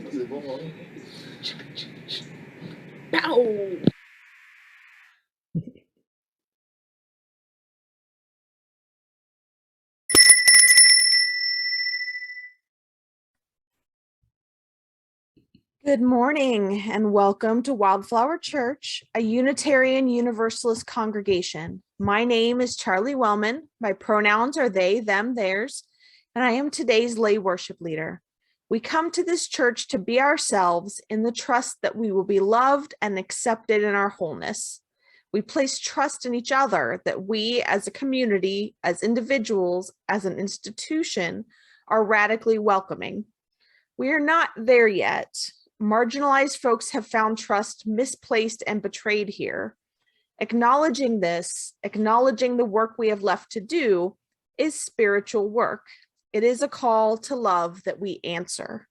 Pow! Good morning and welcome to Wildflower Church, a Unitarian Universalist congregation. My name is Charlie Wellman. My pronouns are they, them, theirs, and I am today's lay worship leader. We come to this church to be ourselves in the trust that we will be loved and accepted in our wholeness. We place trust in each other that we as a community, as individuals, as an institution, are radically welcoming. We are not there yet. Marginalized folks have found trust misplaced and betrayed here. Acknowledging this, acknowledging the work we have left to do, is spiritual work. It is a call to love that we answer.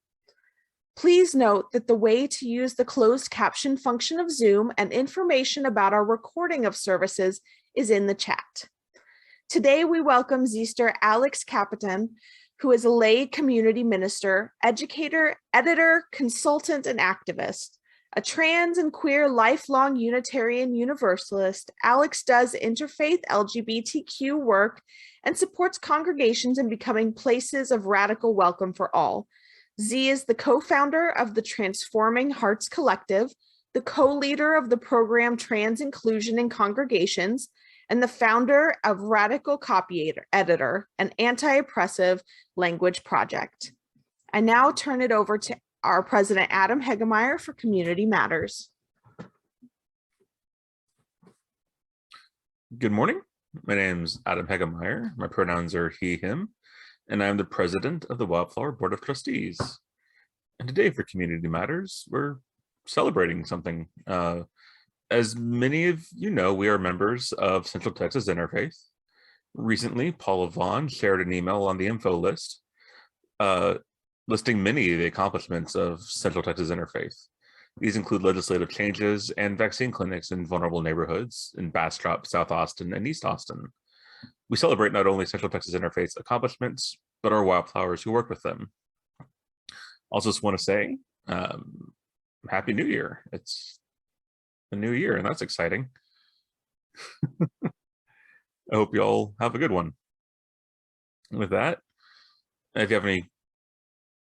Please note that the way to use the closed caption function of Zoom and information about our recording of services is in the chat. Today, we welcome Zister Alex Kapitan, who is a lay community minister, educator, editor, consultant, and activist. A trans and queer lifelong Unitarian Universalist, Alex does interfaith LGBTQ work and supports congregations in becoming places of radical welcome for all. Z is the co-founder of the Transforming Hearts Collective, the co-leader of the program Trans Inclusion in Congregations, and the founder of Radical Copyeditor, an anti-oppressive language project. I now turn it over to our president, Adam Hegemeyer, for Community Matters. Good morning. My name is Adam Hegemeyer. My pronouns are he, him, and I'm the president of the Wildflower Board of Trustees. And today for Community Matters, we're celebrating something. As many of you know, we are members of Central Texas Interfaith. Recently, Paula Vaughn shared an email on the info list listing many of the accomplishments of Central Texas Interfaith. These include legislative changes and vaccine clinics in vulnerable neighborhoods in Bastrop, South Austin, and East Austin. We celebrate not only Central Texas Interfaith's accomplishments, but our wildflowers who work with them. Also just want to say, Happy New Year. It's a new year, and that's exciting. I hope you all have a good one. With that, if you have any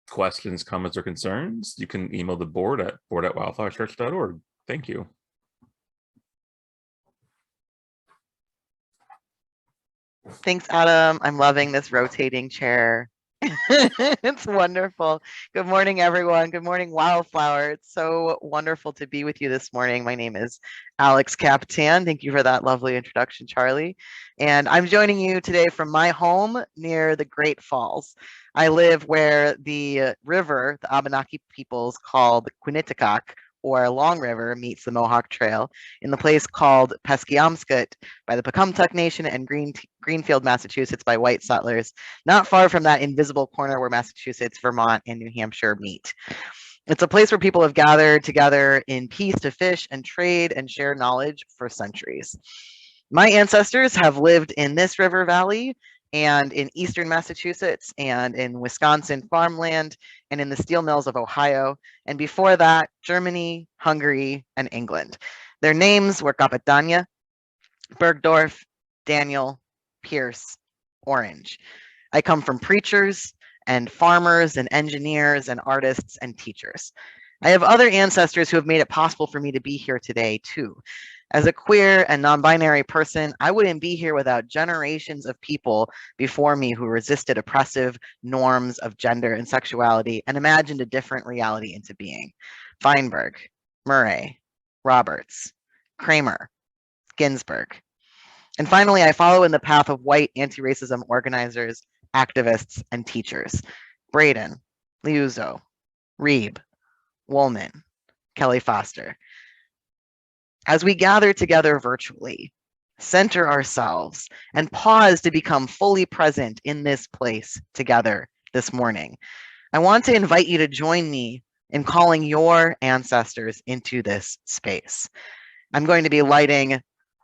questions, comments, or concerns, you can email the board at board@wildflowerchurch.org. Thank you. Thanks, Adam. I'm loving this rotating chair. It's wonderful. Good morning, everyone. Good morning, Wildflower. It's so wonderful to be with you this morning. My name is Alex Kapitan. Thank you for that lovely introduction, Charlie. And I'm joining you today from my home near the Great Falls. I live where the river, the Abenaki peoples call the Quinnipiac, or Long River, meets the Mohawk Trail in the place called Peskiamskut by the Pecumtuck Nation and Greenfield, Massachusetts by white settlers, not far from that invisible corner where Massachusetts, Vermont, and New Hampshire meet. It's a place where people have gathered together in peace to fish and trade and share knowledge for centuries. My ancestors have lived in this river valley and in eastern Massachusetts and in Wisconsin farmland and in the steel mills of Ohio, and before that, Germany, Hungary, and England. Their names were Kapitania, Bergdorf, Daniel, Pierce, Orange. I come from preachers and farmers and engineers and artists and teachers. I have other ancestors who have made it possible for me to be here today too. As a queer and non-binary person, I wouldn't be here without generations of people before me who resisted oppressive norms of gender and sexuality and imagined a different reality into being. Feinberg, Murray, Roberts, Kramer, Ginsburg. And finally, I follow in the path of white anti-racism organizers, activists, and teachers. Braden, Liuzzo, Reeb, Woolman, Kelly Foster. As we gather together virtually, center ourselves, and pause to become fully present in this place together this morning, I want to invite you to join me in calling your ancestors into this space. I'm going to be lighting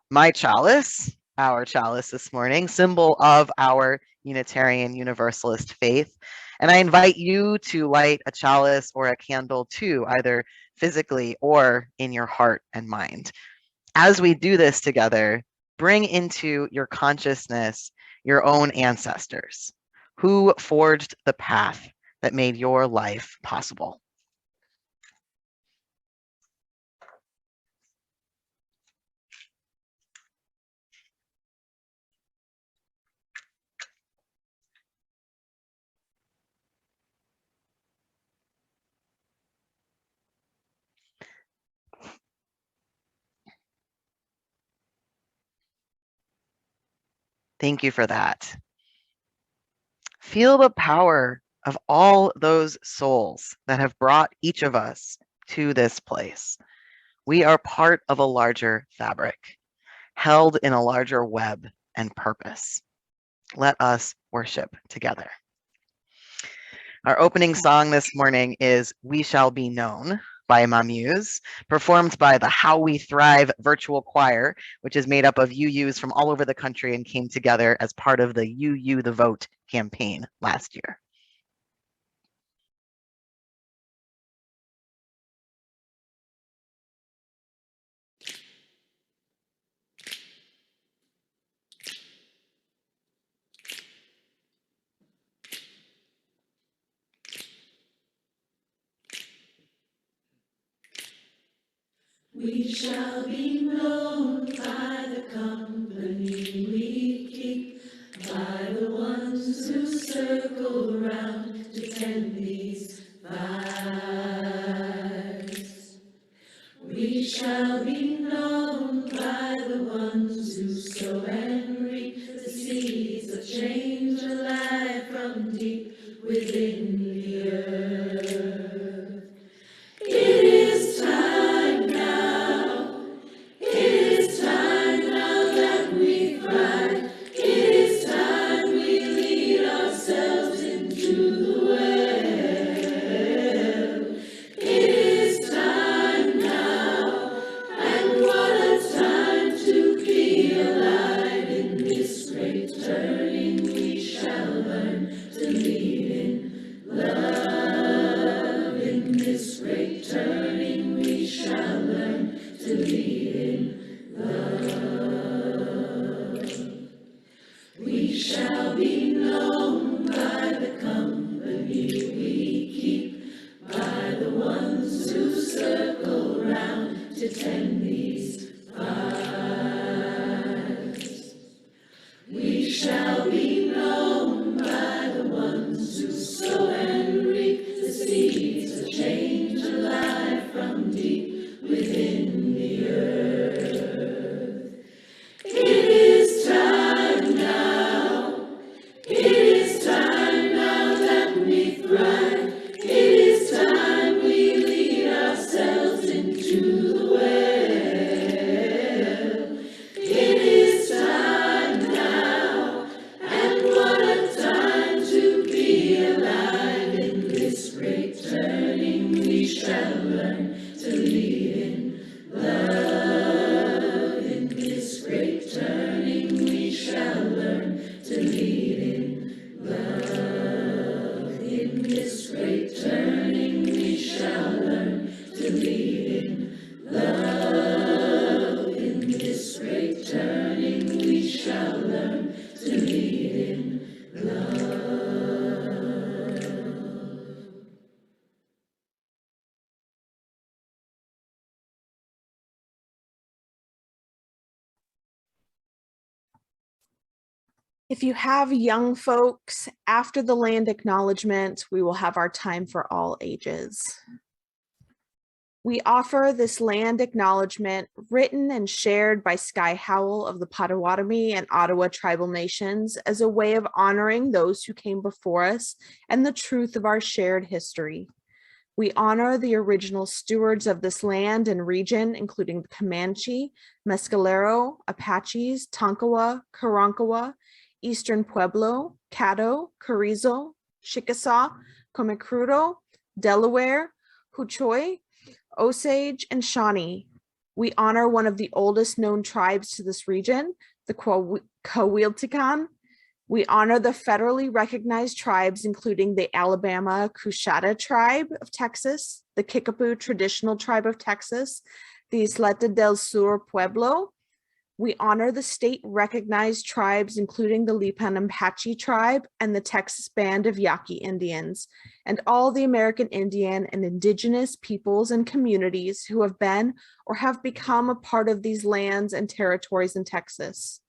my chalice, our chalice this morning, symbol of our Unitarian Universalist faith. And I invite you to light a chalice or a candle too, either physically or in your heart and mind. As we do this together, bring into your consciousness your own ancestors who forged the path that made your life possible. Thank you for that. Feel the power of all those souls that have brought each of us to this place. We are part of a larger fabric, held in a larger web and purpose. Let us worship together. Our opening song this morning is We Shall Be Known by Mamuse, performed by the How We Thrive virtual choir, which is made up of UUs from all over the country and came together as part of the UU the Vote campaign last year. We shall be known by the company we keep, by the ones who circle round to tend these vibes. We shall be known by the ones who sow and reap the seeds of change alive from deep within the earth. It is time now. It is time now that we thrive. It is time we lead ourselves into the well. It is time now, and what a time to be alive. In this great turning we shall learn to lead in love. In this great turning we shall learn to lead in love. We shall be known by the company we keep, by the ones who circle round to tend these vibes. We shall be known by the ones who sow and reap the seeds of change alive from deep within the earth. It is time now. It is time now that we thrive. It is time we lead ourselves into the well. It is time now, and what a time to be alive. In this great turning we shall learn to lead in love. In this great turning we shall learn to lead in love. In this great turning we shall learn to lead in love. In this great turning we shall learn to lead in love. If you have young folks, after the land acknowledgement, we will have our time for all ages. We offer this land acknowledgement written and shared by Sky Howell of the Potawatomi and Ottawa tribal nations as a way of honoring those who came before us and the truth of our shared history. We honor the original stewards of this land and region, including the Comanche, Mescalero, Apaches, Tonkawa, Karankawa, Eastern Pueblo, Caddo, Carrizo, Chickasaw, Comecrudo, Delaware, Huichol, Osage, and Shawnee. We honor one of the oldest known tribes to this region, the Coahuiltecan. We honor the federally recognized tribes, including the Alabama Coushatta tribe of Texas, the Kickapoo traditional tribe of Texas, the Isleta del Sur Pueblo. We honor the state recognized tribes, including the Lipan tribe and the Texas Band of Yaqui Indians, and all the American Indian and indigenous peoples and communities who have been or have become a part of these lands and territories in Texas.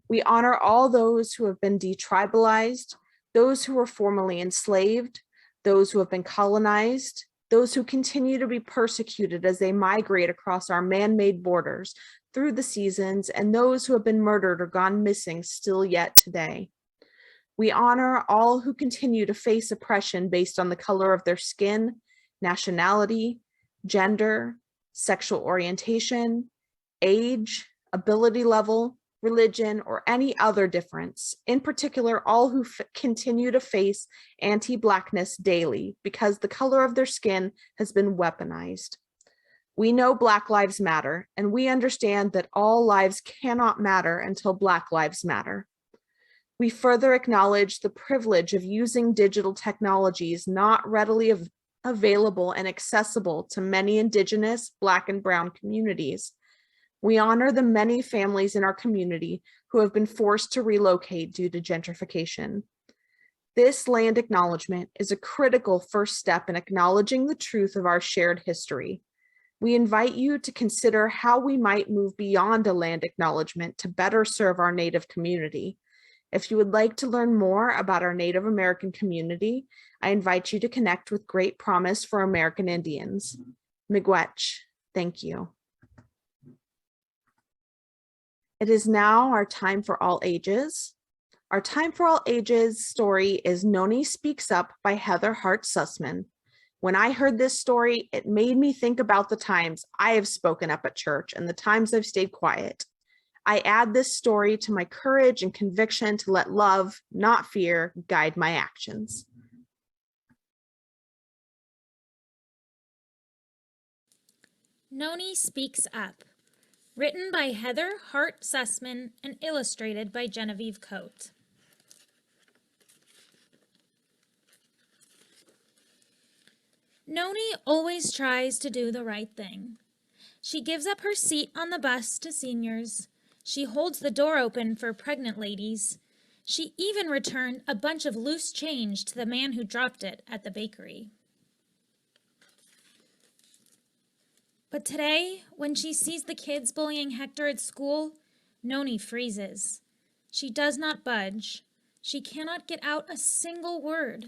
We honor all those who have been detribalized, those who were formerly enslaved, those who have been colonized, those who continue to be persecuted as they migrate across our man-made borders through the seasons, and those who have been murdered or gone missing still yet today. We honor all who continue to face oppression based on the color of their skin, nationality, gender, sexual orientation, age, ability level, religion, or any other difference, in particular, all who continue to face anti-Blackness daily because the color of their skin has been weaponized. We know Black Lives Matter, and we understand that all lives cannot matter until Black lives matter. We further acknowledge the privilege of using digital technologies not readily available and accessible to many Indigenous, Black, and Brown communities. We honor the many families in our community who have been forced to relocate due to gentrification. This land acknowledgement is a critical first step in acknowledging the truth of our shared history. We invite you to consider how we might move beyond a land acknowledgement to better serve our Native community. If you would like to learn more about our Native American community, I invite you to connect with Great Promise for American Indians. Miigwech, thank you. It is now our time for all ages. Our time for all ages story is Noni Speaks Up by Heather Hart Sussman. When I heard this story, it made me think about the times I have spoken up at church and the times I've stayed quiet. I add this story to my courage and conviction to let love, not fear, guide my actions. Noni Speaks Up. Written by Heather Hart Sussman and illustrated by Genevieve Coate. Noni always tries to do the right thing. She gives up her seat on the bus to seniors. She holds the door open for pregnant ladies. She even returned a bunch of loose change to the man who dropped it at the bakery. But today, when she sees the kids bullying Hector at school, Noni freezes. She does not budge. She cannot get out a single word.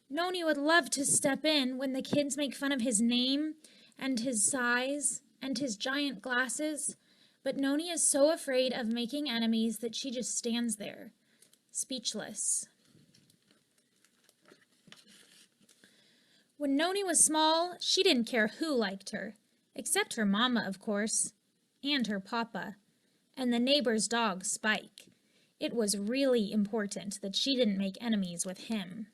Noni would love to step in when the kids make fun of his name and his size and his giant glasses, but Noni is so afraid of making enemies that she just stands there, speechless. When Noni was small, she didn't care who liked her, except her mama, of course, and her papa, and the neighbor's dog, Spike. It was really important that she didn't make enemies with him.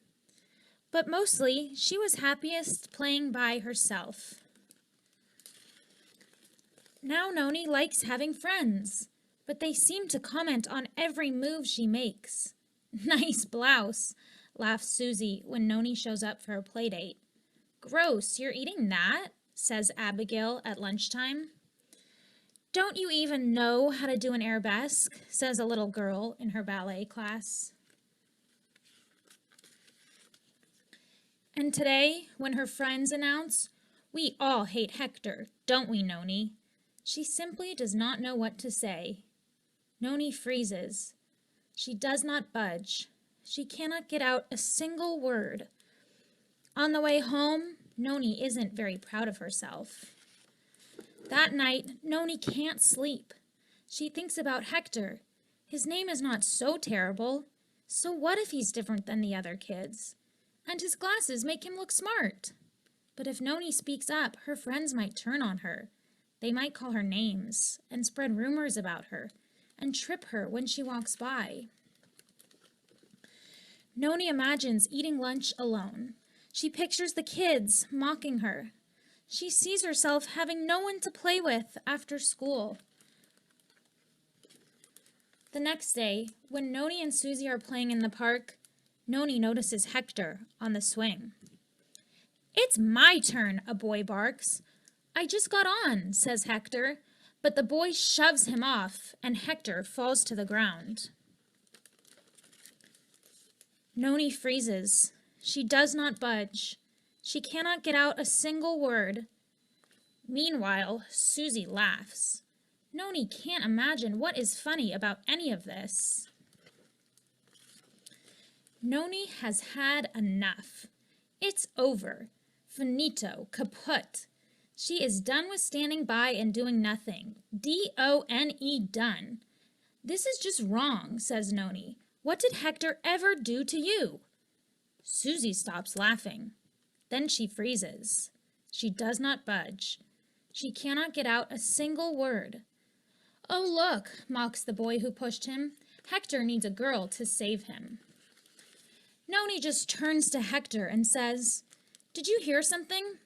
But mostly, she was happiest playing by herself. Now Noni likes having friends, but they seem to comment on every move she makes. Nice blouse, laughs Susie when Noni shows up for a playdate. Gross, you're eating that? Says Abigail at lunchtime. Don't you even know how to do an arabesque? Says a little girl in her ballet class. And today, when her friends announce, "We all hate Hector, don't we, Noni?" she simply does not know what to say. Noni freezes. She does not budge. She cannot get out a single word. On the way home, Noni isn't very proud of herself. That night, Noni can't sleep. She thinks about Hector. His name is not so terrible. So what if he's different than the other kids? And his glasses make him look smart. But if Noni speaks up, her friends might turn on her. They might call her names and spread rumors about her and trip her when she walks by. Noni imagines eating lunch alone. She pictures the kids mocking her. She sees herself having no one to play with after school. The next day, when Noni and Susie are playing in the park, Noni notices Hector on the swing. "It's my turn," a boy barks. "I just got on," says Hector, but the boy shoves him off and Hector falls to the ground. Noni freezes. She does not budge. She cannot get out a single word. Meanwhile, Susie laughs. Noni can't imagine what is funny about any of this. Noni has had enough. It's over. Finito, kaput. She is done with standing by and doing nothing. D-O-N-E, done. "This is just wrong," says Noni. "What did Hector ever do to you?" Susie stops laughing. Then she freezes. She does not budge. She cannot get out a single word. "Oh, look," mocks the boy who pushed him. "Hector needs a girl to save him." Noni just turns to Hector and says, "Did you hear something?"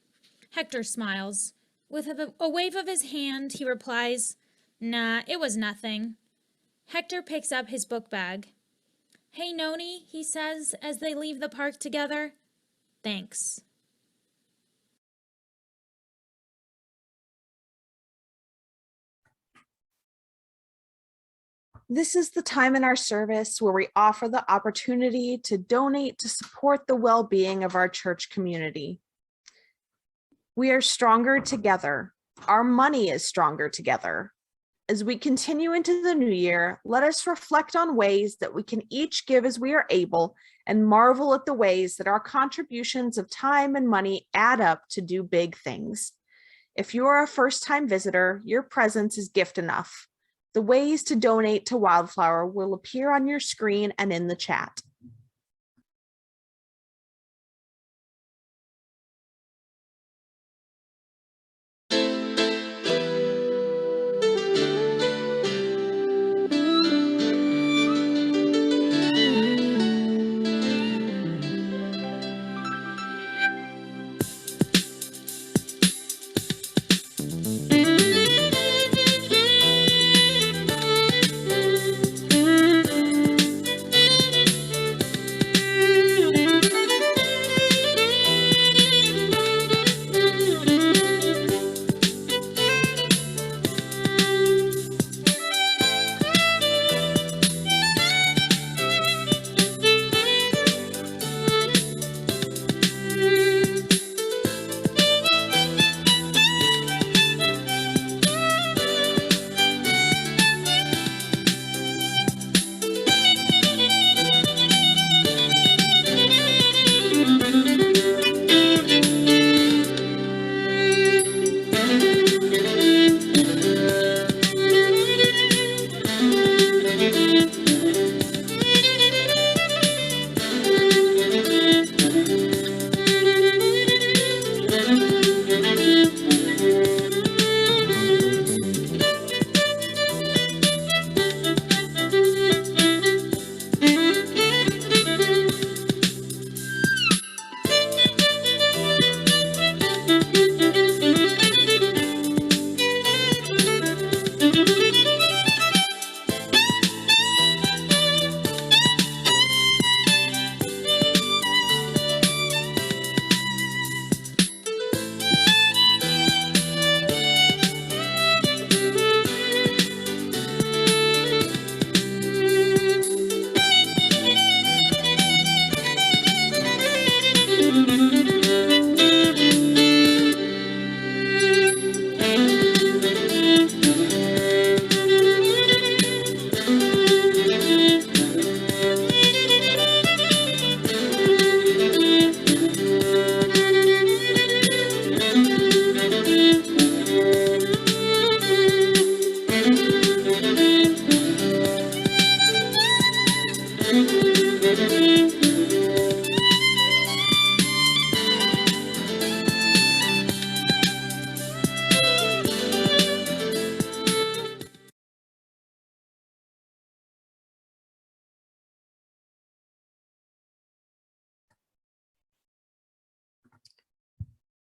Hector smiles. With a wave of his hand, he replies, "Nah, it was nothing." Hector picks up his book bag. "Hey, Noni," he says as they leave the park together. "Thanks." This is the time in our service where we offer the opportunity to donate to support the well-being of our church community. We are stronger together. Our money is stronger together. As we continue into the new year, let us reflect on ways that we can each give as we are able and marvel at the ways that our contributions of time and money add up to do big things. If you are a first-time visitor, your presence is gift enough. The ways to donate to Wildflower will appear on your screen and in the chat.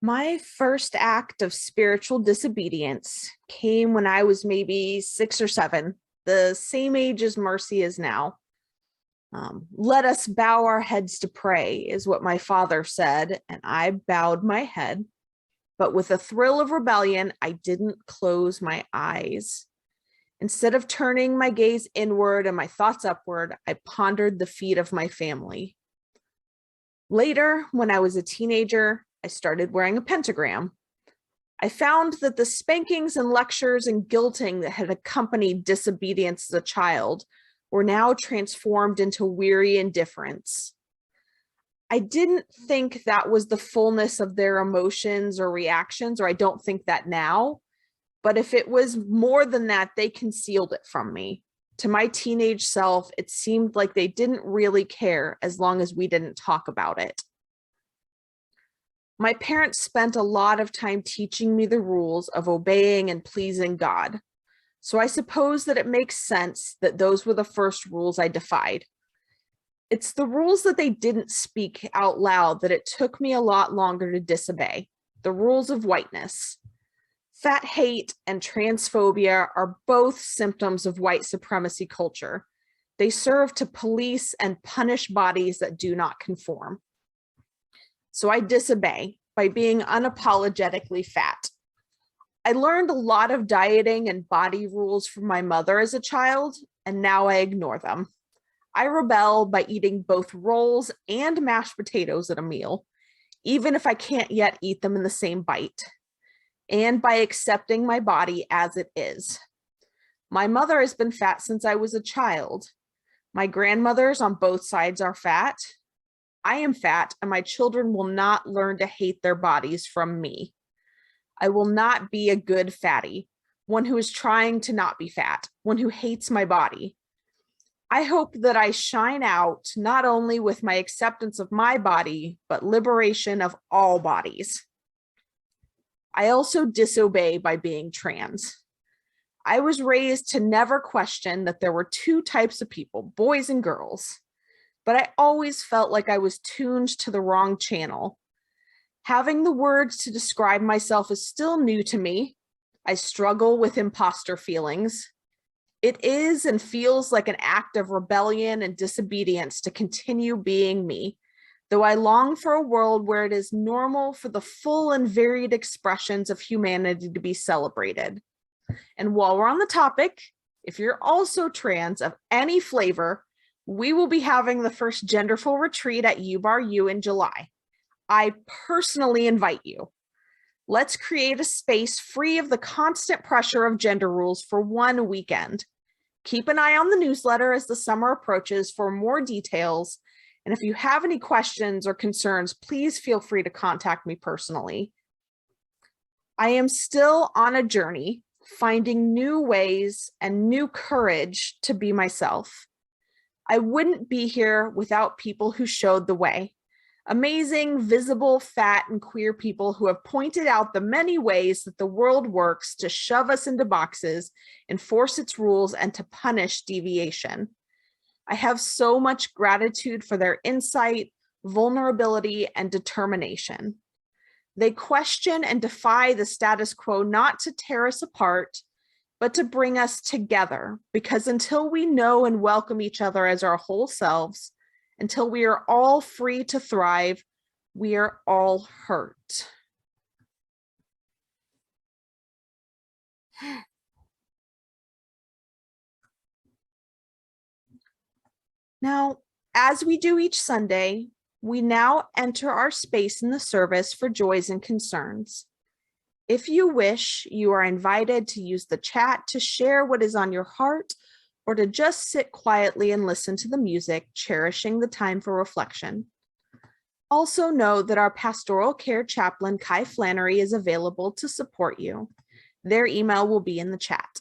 My first act of spiritual disobedience came when I was maybe 6 or 7. the same age as Mercy is now. Let us bow our heads to pray, is what my father said, and I bowed my head. But with a thrill of rebellion, I didn't close my eyes. Instead of turning my gaze inward and my thoughts upward, I pondered the feet of my family. Later, when I was a teenager, I started wearing a pentagram. I found that the spankings and lectures and guilting that had accompanied disobedience as a child were now transformed into weary indifference. I didn't think that was the fullness of their emotions or reactions, or I don't think that now. But if it was more than that, they concealed it from me. To my teenage self, it seemed like they didn't really care as long as we didn't talk about it. My parents spent a lot of time teaching me the rules of obeying and pleasing God. So I suppose that it makes sense that those were the first rules I defied. It's the rules that they didn't speak out loud that it took me a lot longer to disobey, the rules of whiteness. Fat hate and transphobia are both symptoms of white supremacy culture. They serve to police and punish bodies that do not conform. So I disobey by being unapologetically fat. I learned a lot of dieting and body rules from my mother as a child, and now I ignore them. I rebel by eating both rolls and mashed potatoes at a meal, even if I can't yet eat them in the same bite, and by accepting my body as it is. My mother has been fat since I was a child. My grandmothers on both sides are fat. I am fat, and my children will not learn to hate their bodies from me. I will not be a good fatty, one who is trying to not be fat, one who hates my body. I hope that I shine out not only with my acceptance of my body, but liberation of all bodies. I also disobey by being trans. I was raised to never question that there were two types of people, boys and girls, but I always felt like I was tuned to the wrong channel. Having the words to describe myself is still new to me. I struggle with imposter feelings. It is and feels like an act of rebellion and disobedience to continue being me, though I long for a world where it is normal for the full and varied expressions of humanity to be celebrated. And while we're on the topic, if you're also trans of any flavor, we will be having the first genderful retreat at U in July. I personally invite you. Let's create a space free of the constant pressure of gender rules for one weekend. Keep an eye on the newsletter as the summer approaches for more details. And if you have any questions or concerns, please feel free to contact me personally. I am still on a journey, finding new ways and new courage to be myself. I wouldn't be here without people who showed the way. Amazing, visible, fat, and queer people who have pointed out the many ways that the world works to shove us into boxes, enforce its rules, and to punish deviation. I have so much gratitude for their insight, vulnerability, and determination. They question and defy the status quo not to tear us apart, but to bring us together, because until we know and welcome each other as our whole selves, until we are all free to thrive, we are all hurt. Now, as we do each Sunday, we now enter our space in the service for joys and concerns. If you wish, you are invited to use the chat to share what is on your heart, or to just sit quietly and listen to the music, cherishing the time for reflection. Also know that our pastoral care chaplain, Kai Flannery, is available to support you. Their email will be in the chat.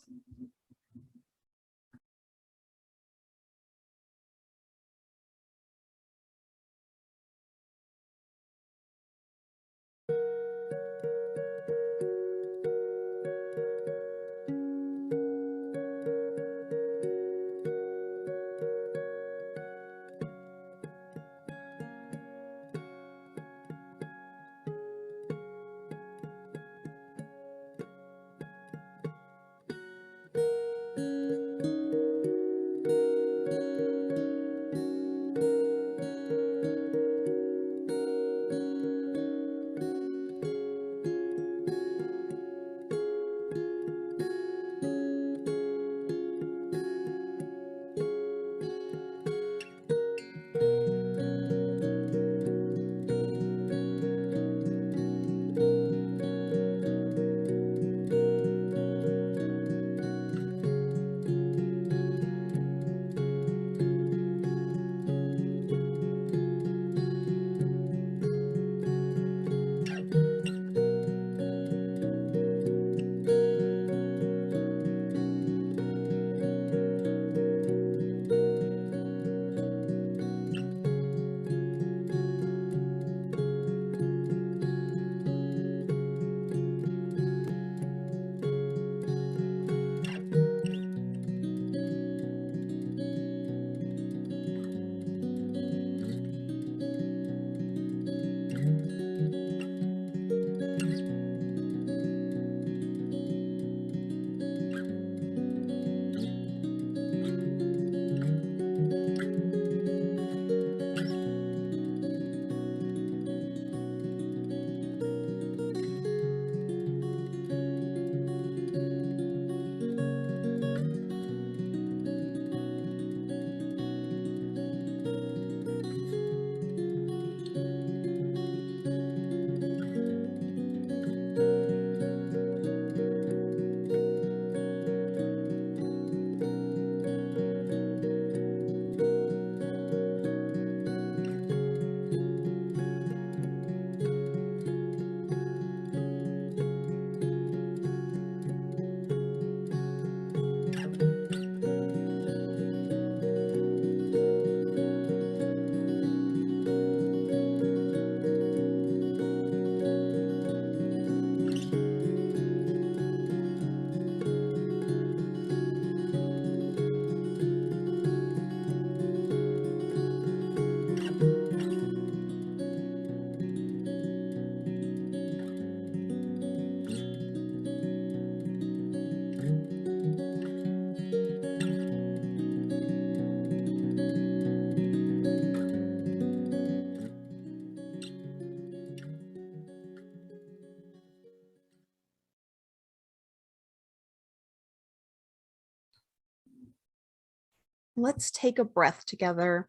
Let's take a breath together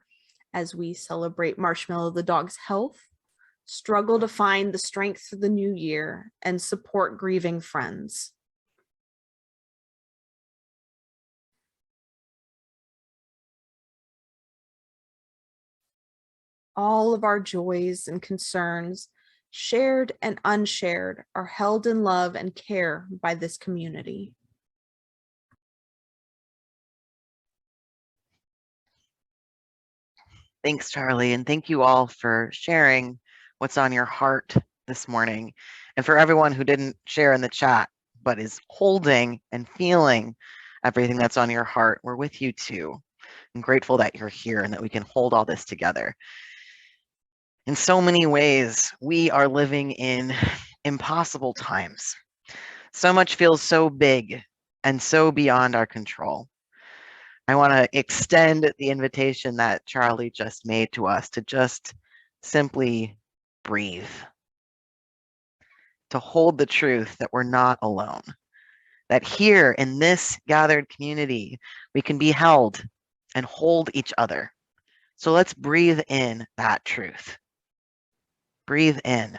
as we celebrate Marshmallow the dog's health, struggle to find the strength for the new year, and support grieving friends. All of our joys and concerns, shared and unshared, are held in love and care by this community. Thanks, Charlie, and thank you all for sharing what's on your heart this morning. And for everyone who didn't share in the chat, but is holding and feeling everything that's on your heart, we're with you too. I'm grateful that you're here and that we can hold all this together. In so many ways, we are living in impossible times. So much feels so big and so beyond our control. I want to extend the invitation that Charlie just made to us to just simply breathe, to hold the truth that we're not alone, that here in this gathered community, we can be held and hold each other. So let's breathe in that truth. Breathe in.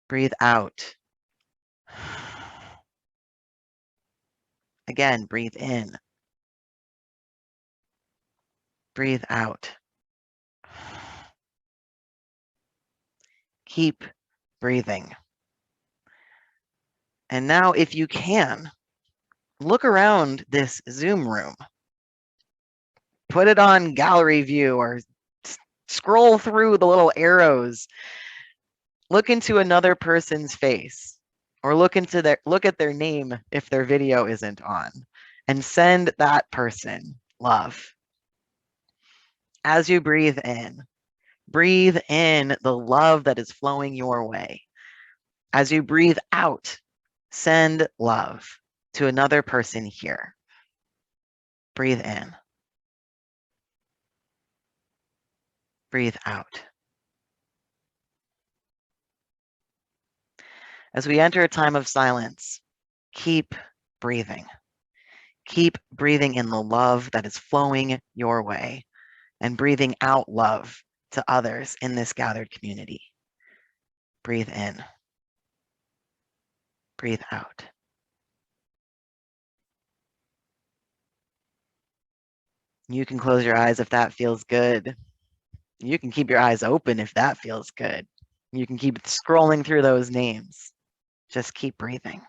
Breathe out. Again, breathe in. Breathe out. Keep breathing. And now, if you can, look around this Zoom room. Put it on gallery view or scroll through the little arrows. Look into another person's face or look at their name if their video isn't on, and send that person love. As you breathe in the love that is flowing your way. As you breathe out, send love to another person here. Breathe in. Breathe out. As we enter a time of silence, keep breathing. Keep breathing in the love that is flowing your way and breathing out love to others in this gathered community. Breathe in. Breathe out. You can close your eyes if that feels good. You can keep your eyes open if that feels good. You can keep scrolling through those names. Just keep breathing.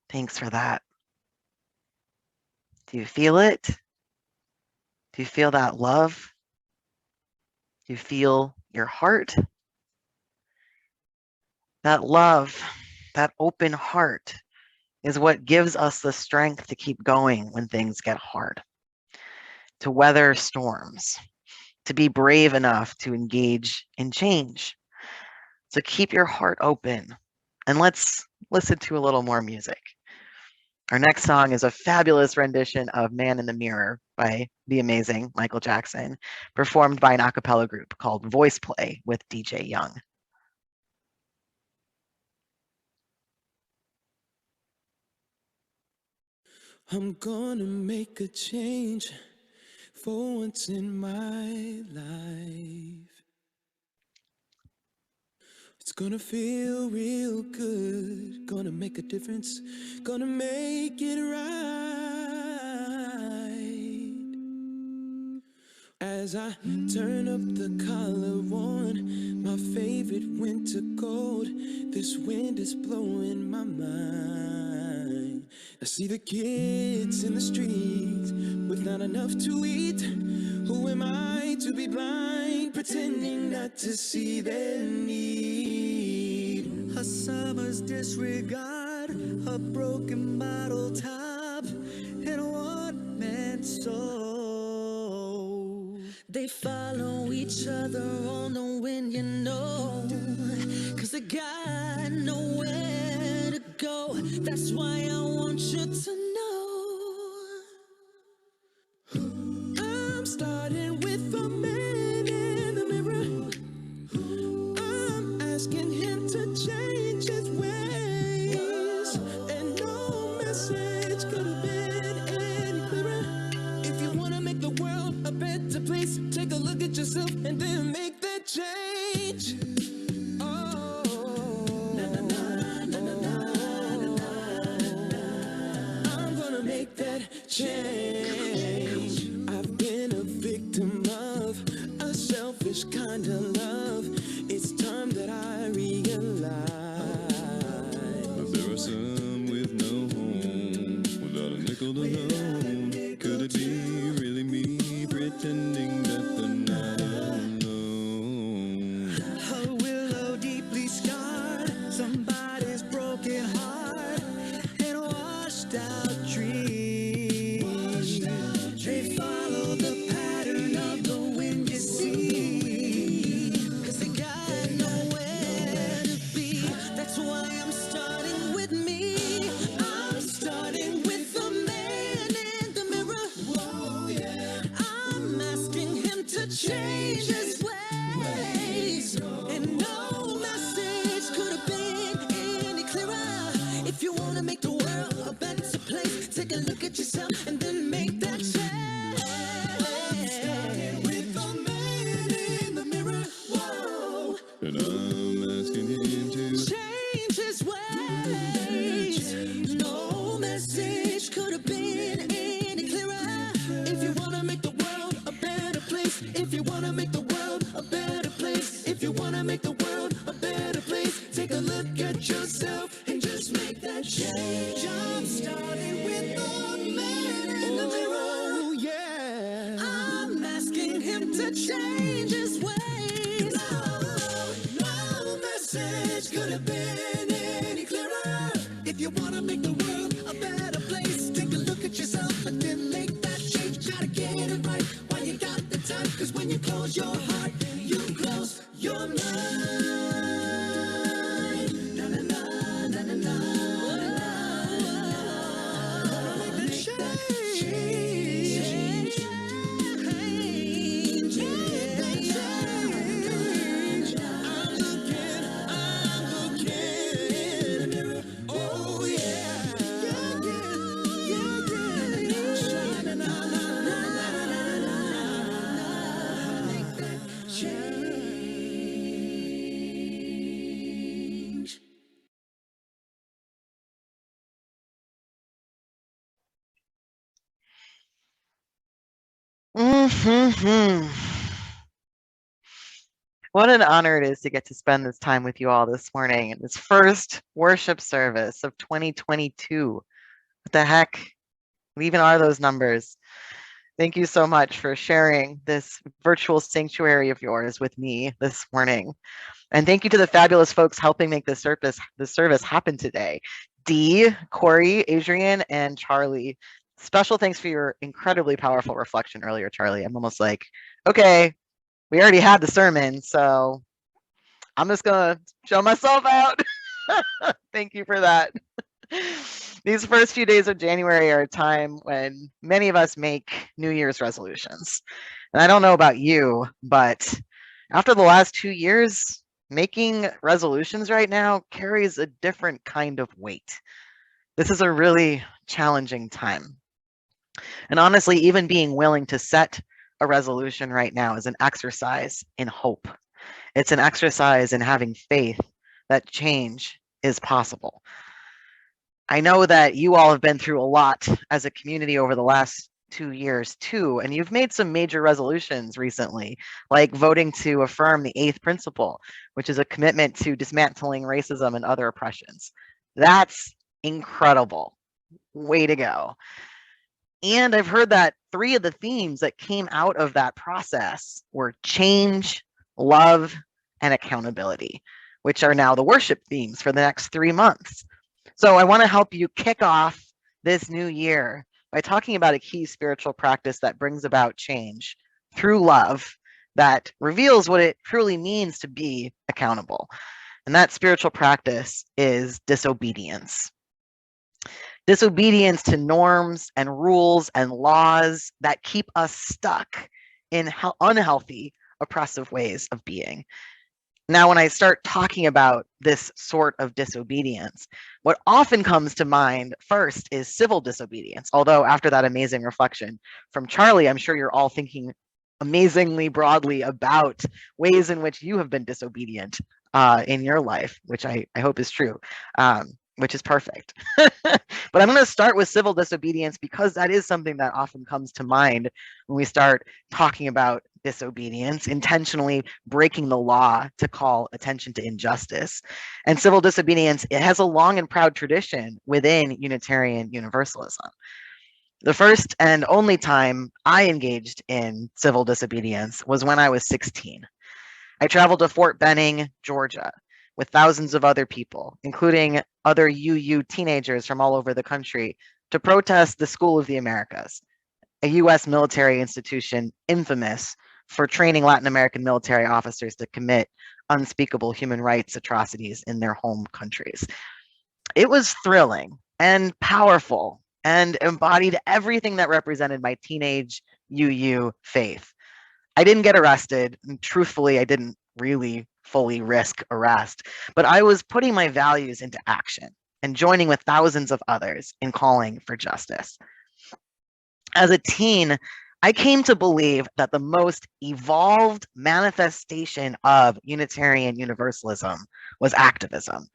Thanks for that. Do you feel it? Do you feel that love? Do you feel your heart? That love, that open heart is what gives us the strength to keep going when things get hard, to weather storms, to be brave enough to engage in change. So keep your heart open and let's listen to a little more music. Our next song is a fabulous rendition of Man in the Mirror by the amazing Michael Jackson, performed by an a cappella group called Voice Play with DJ Young. I'm gonna make a change for once in my life. It's gonna feel real good, gonna make a difference, gonna make it right. As as I turn up the collar on my favorite winter coat. This wind is blowing my mind. I see the kids in the streets with not enough to eat. Who am I to be blind, pretending not to see their need? A summer's disregard, a broken bottle top, and a one-man soul. They follow each other on the wind, you know, 'cause they got nowhere to go. That's why I want you to know. I'm starting with the man in the mirror. I'm asking him to change his ways, and no message could have been any clearer. If you want to make the world a better place, take a look at yourself and then make that change. Oh, na, na, na, na, na, na, na. I'm gonna make that change. I've been a victim of a selfish kind of love. It's time that I realize. But there are some with no home, without a nickel to loan. Could it be really me pretending that they're not alone? A willow deeply scarred, somebody's broken heart, and washed out tree. They follow the pattern of the wind, you see, 'cause they got nowhere to be. That's why I'm starting with me. I'm starting with the man in the mirror. Whoa, yeah. I'm asking him to change his ways, and no message could have been any clearer. If you want to make the world a better place, take a look at yourself and then make that change. I'm starting with the man in the mirror. Whoa. And I'm asking him to change his ways. No message could have been any clearer. If you want to make the world a better place, if you want to make the world a better place, if you want to make the world a better place, take a look at yourself and just make that change. I'm starting with the man in the mirror. Oh, yeah. I'm asking him to change his ways. No message could have been any clearer. If you want to make the world a better place, take a look at yourself and then make that change. Gotta get it right while you got the time, 'cause when you close your heart, you close your mind. Na, na, na, na, na, na. Make that change. I'm looking in the mirror. Oh, yeah. Na, na, na, na, na, na. Make that change. Mhm. What an honor it is to get to spend this time with you all this morning in this first worship service of 2022. What the heck? What even are those numbers? Thank you so much for sharing this virtual sanctuary of yours with me this morning. And thank you to the fabulous folks helping make this service happen today. Dee, Corey, Adrian, and Charlie. Special thanks for your incredibly powerful reflection earlier, Charlie. I'm almost like, okay, we already had the sermon, so I'm just gonna show myself out. Thank you for that. These first few days of January are a time when many of us make New Year's resolutions. And I don't know about you, but after the last 2 years, making resolutions right now carries a different kind of weight. This is a really challenging time. And honestly, even being willing to set a resolution right now is an exercise in hope. It's an exercise in having faith that change is possible. I know that you all have been through a lot as a community over the last 2 years too, and you've made some major resolutions recently, like voting to affirm the 8th principle, which is a commitment to dismantling racism and other oppressions. That's incredible. Way to go. And I've heard that 3 of the themes that came out of that process were change, love, and accountability, which are now the worship themes for the next 3 months. So I want to help you kick off this new year by talking about a key spiritual practice that brings about change through love, that reveals what it truly means to be accountable. And that spiritual practice is disobedience. Disobedience to norms and rules and laws that keep us stuck in unhealthy, oppressive ways of being. Now, when I start talking about this sort of disobedience, what often comes to mind first is civil disobedience. Although after that amazing reflection from Charlie, I'm sure you're all thinking amazingly broadly about ways in which you have been disobedient in your life, which I hope is true, which is perfect. But I'm going to start with civil disobedience because that is something that often comes to mind when we start talking about disobedience, intentionally breaking the law to call attention to injustice. And civil disobedience, it has a long and proud tradition within Unitarian Universalism. The first and only time I engaged in civil disobedience was when I was 16. I traveled to Fort Benning, Georgia, with thousands of other people, including other UU teenagers from all over the country, to protest the School of the Americas, a US military institution infamous for training Latin American military officers to commit unspeakable human rights atrocities in their home countries. It was thrilling and powerful and embodied everything that represented my teenage UU faith. I didn't get arrested, and truthfully, I didn't really fully risk arrest, but I was putting my values into action and joining with thousands of others in calling for justice. As a teen, I came to believe that the most evolved manifestation of Unitarian Universalism was activism,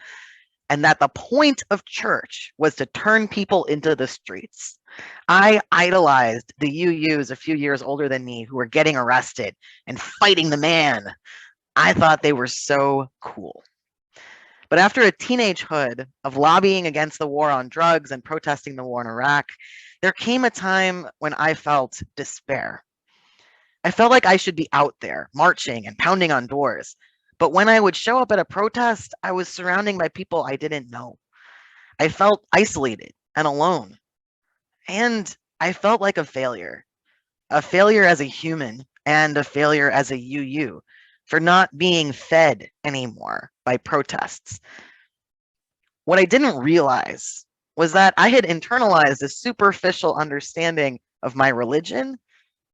and that the point of church was to turn people into the streets. I idolized the UUs a few years older than me who were getting arrested and fighting the man. I thought they were so cool. But after a teenagehood of lobbying against the war on drugs and protesting the war in Iraq, there came a time when I felt despair. I felt like I should be out there marching and pounding on doors. But when I would show up at a protest, I was surrounded by people I didn't know. I felt isolated and alone. And I felt like a failure as a human and a failure as a UU for not being fed anymore by protests. What I didn't realize was that I had internalized a superficial understanding of my religion,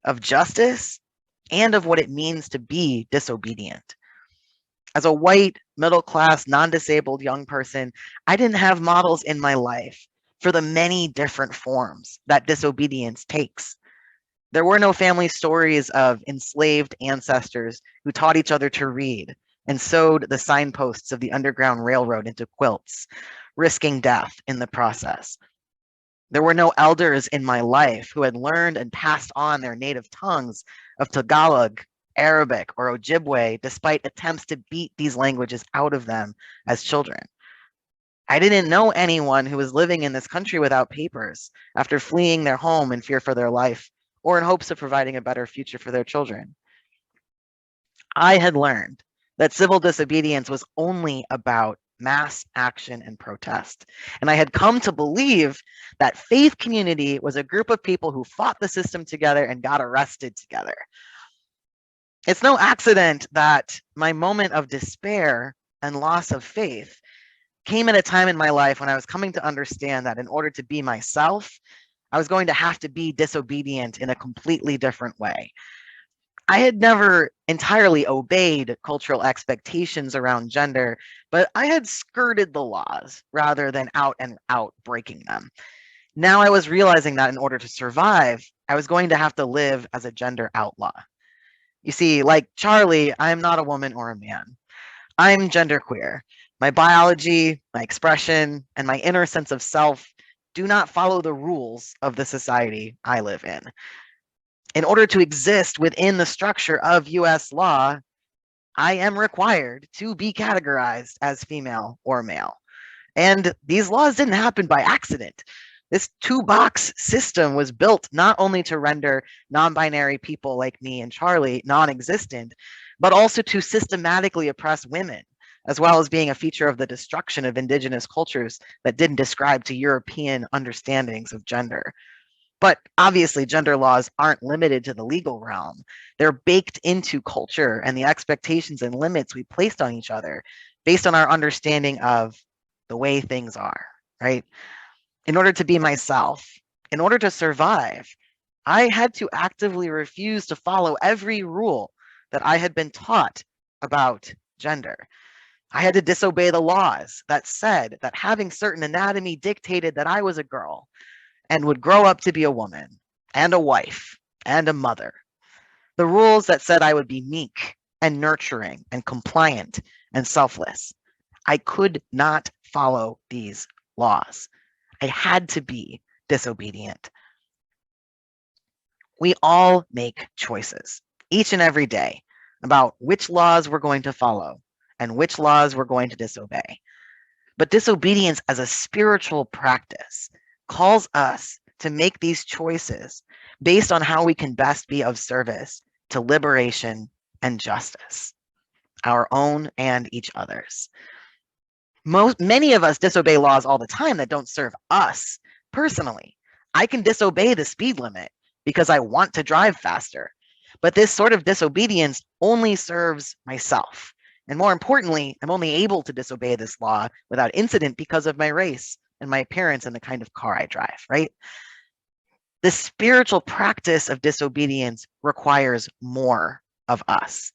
of justice, and of what it means to be disobedient. As a white, middle-class, non-disabled young person, I didn't have models in my life for the many different forms that disobedience takes. There were no family stories of enslaved ancestors who taught each other to read and sewed the signposts of the Underground Railroad into quilts, risking death in the process. There were no elders in my life who had learned and passed on their native tongues of Tagalog, Arabic, or Ojibwe, despite attempts to beat these languages out of them as children. I didn't know anyone who was living in this country without papers after fleeing their home in fear for their life or in hopes of providing a better future for their children. I had learned that civil disobedience was only about mass action and protest. And I had come to believe that faith community was a group of people who fought the system together and got arrested together. It's no accident that my moment of despair and loss of faith came at a time in my life when I was coming to understand that in order to be myself, I was going to have to be disobedient in a completely different way. I had never entirely obeyed cultural expectations around gender, but I had skirted the laws rather than out and out breaking them. Now I was realizing that in order to survive, I was going to have to live as a gender outlaw. You see, like Charlie, I'm not a woman or a man. I'm genderqueer. My biology, my expression, and my inner sense of self do not follow the rules of the society I live in. In order to exist within the structure of US law, I am required to be categorized as female or male. And these laws didn't happen by accident. This two-box system was built not only to render non-binary people like me and Charlie non-existent, but also to systematically oppress women, as well as being a feature of the destruction of indigenous cultures that didn't describe to European understandings of gender. But obviously, gender laws aren't limited to the legal realm. They're baked into culture and the expectations and limits we placed on each other based on our understanding of the way things are, right? In order to be myself, in order to survive, I had to actively refuse to follow every rule that I had been taught about gender. I had to disobey the laws that said that having certain anatomy dictated that I was a girl and would grow up to be a woman and a wife and a mother. The rules that said I would be meek and nurturing and compliant and selfless. I could not follow these laws. I had to be disobedient. We all make choices each and every day about which laws we're going to follow and which laws we're going to disobey. But disobedience as a spiritual practice calls us to make these choices based on how we can best be of service to liberation and justice, our own and each other's. Many of us disobey laws all the time that don't serve us personally. I can disobey the speed limit because I want to drive faster, but this sort of disobedience only serves myself. And more importantly, I'm only able to disobey this law without incident because of my race and my appearance and the kind of car I drive, right? The spiritual practice of disobedience requires more of us.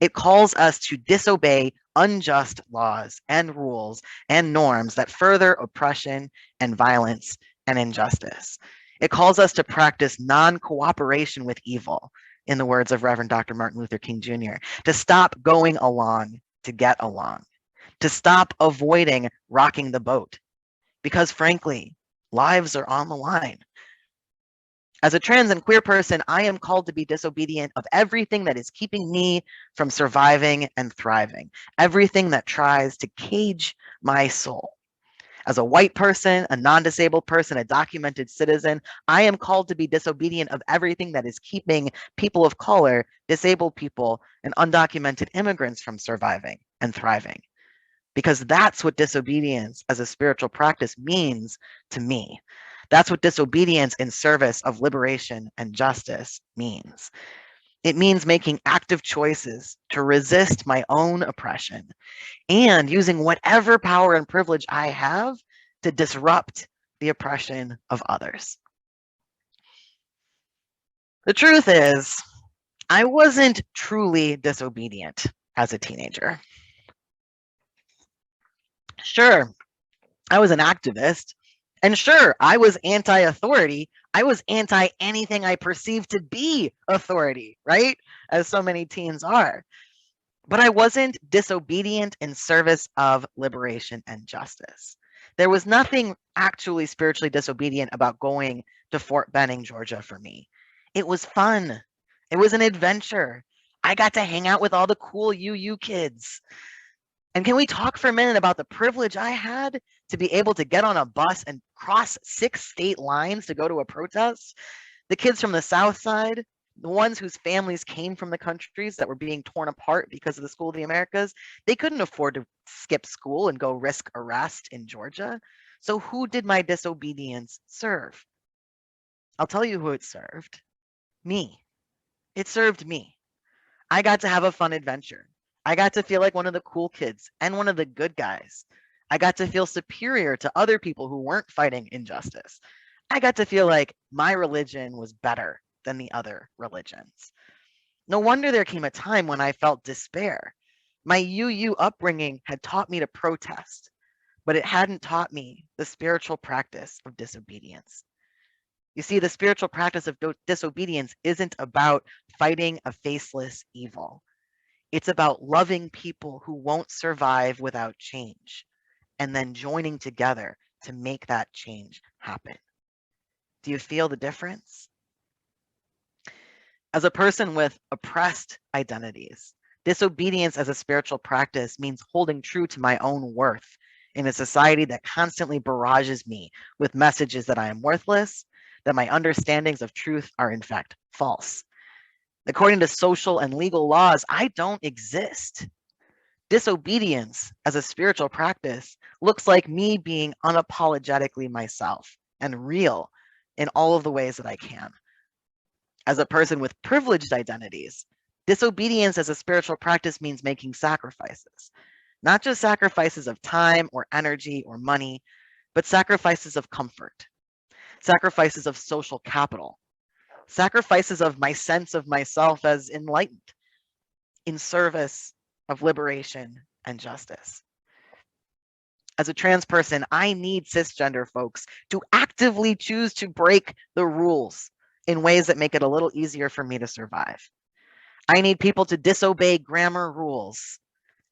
It calls us to disobey unjust laws and rules and norms that further oppression and violence and injustice. It calls us to practice non-cooperation with evil, in the words of Reverend Dr. Martin Luther King Jr., to stop going along to get along, to stop avoiding rocking the boat, because frankly, lives are on the line. As a trans and queer person, I am called to be disobedient of everything that is keeping me from surviving and thriving, everything that tries to cage my soul. As a white person, a non-disabled person, a documented citizen, I am called to be disobedient of everything that is keeping people of color, disabled people, and undocumented immigrants from surviving and thriving. Because that's what disobedience as a spiritual practice means to me. That's what disobedience in service of liberation and justice means. It means making active choices to resist my own oppression and using whatever power and privilege I have to disrupt the oppression of others. The truth is, I wasn't truly disobedient as a teenager. Sure, I was an activist. And sure, I was anti-authority. I was anti anything I perceived to be authority, right? As so many teens are. But I wasn't disobedient in service of liberation and justice. There was nothing actually spiritually disobedient about going to Fort Benning, Georgia for me. It was fun. It was an adventure. I got to hang out with all the cool UU kids. And can we talk for a minute about the privilege I had to be able to get on a bus and cross 6 state lines to go to a protest? The kids from the South Side, the ones whose families came from the countries that were being torn apart because of the School of the Americas, they couldn't afford to skip school and go risk arrest in Georgia. So who did my disobedience serve? I'll tell you who it served. Me. It served me. I got to have a fun adventure. I got to feel like one of the cool kids and one of the good guys. I got to feel superior to other people who weren't fighting injustice. I got to feel like my religion was better than the other religions. No wonder there came a time when I felt despair. My UU upbringing had taught me to protest, but it hadn't taught me the spiritual practice of disobedience. You see, the spiritual practice of disobedience isn't about fighting a faceless evil. It's about loving people who won't survive without change and then joining together to make that change happen. Do you feel the difference? As a person with oppressed identities, disobedience as a spiritual practice means holding true to my own worth in a society that constantly barrages me with messages that I am worthless, that my understandings of truth are in fact false. According to social and legal laws, I don't exist. Disobedience as a spiritual practice looks like me being unapologetically myself and real in all of the ways that I can. As a person with privileged identities, disobedience as a spiritual practice means making sacrifices, not just sacrifices of time or energy or money, but sacrifices of comfort, sacrifices of social capital, sacrifices of my sense of myself as enlightened in service of liberation and justice. As a trans person, I need cisgender folks to actively choose to break the rules in ways that make it a little easier for me to survive. I need people to disobey grammar rules